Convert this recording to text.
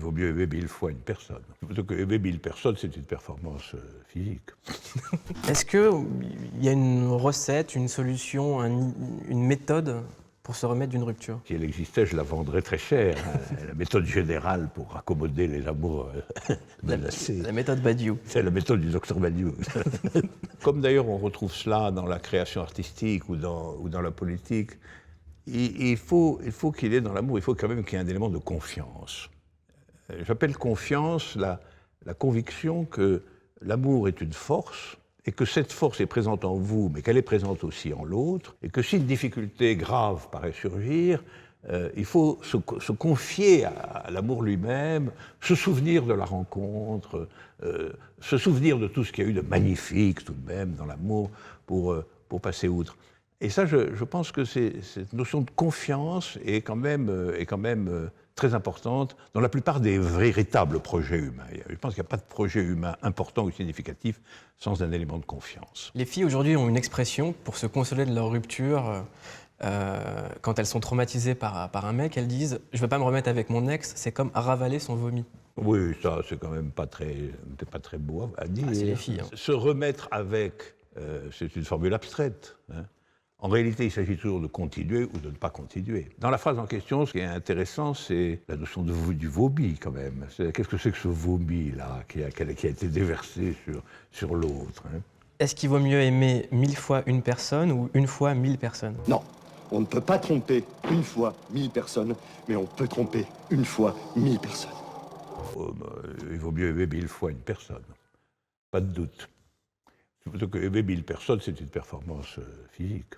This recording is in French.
vaut mieux aimer 1000 fois une personne. Plutôt que aimer 1000 personnes, c'est une performance physique. Est-ce qu'il y a une recette, une solution, une méthode pour se remettre d'une rupture? Si elle existait, je la vendrais très cher. La méthode générale pour accommoder les amours menacés. La méthode Badiou. C'est la méthode du docteur Badiou. Comme d'ailleurs on retrouve cela dans la création artistique ou dans la politique, il faut qu'il y ait dans l'amour, il faut quand même qu'il y ait un élément de confiance. J'appelle confiance la conviction que l'amour est une force et que cette force est présente en vous, mais qu'elle est présente aussi en l'autre, et que si une difficulté grave paraît surgir, il faut se confier à l'amour lui-même, se souvenir de la rencontre, se souvenir de tout ce qu'il y a eu de magnifique tout de même dans l'amour pour passer outre. Et ça, je pense que cette notion de confiance est quand même très importante dans la plupart des véritables projets humains. Je pense qu'il n'y a pas de projet humain important ou significatif sans un élément de confiance. Les filles aujourd'hui ont une expression pour se consoler de leur rupture. Quand elles sont traumatisées par un mec, elles disent « je ne veux pas me remettre avec mon ex, c'est comme ravaler son vomi ». Oui, ça c'est quand même pas très beau à dire. Ah, c'est les filles. Hein. Se remettre avec, c'est une formule abstraite. Hein. En réalité, il s'agit toujours de continuer ou de ne pas continuer. Dans la phrase en question, ce qui est intéressant, c'est la notion du vomi, quand même. Qu'est-ce que c'est que ce vomi-là, qui a été déversé sur l'autre, hein? Est-ce qu'il vaut mieux aimer 1000 fois une personne ou une fois 1000 personnes? Non, on ne peut pas tromper une fois 1000 personnes, mais on peut tromper une fois 1000 personnes. Il vaut mieux aimer 1000 fois une personne. Pas de doute. Plutôt que aimer 1000 personnes, c'est une performance physique.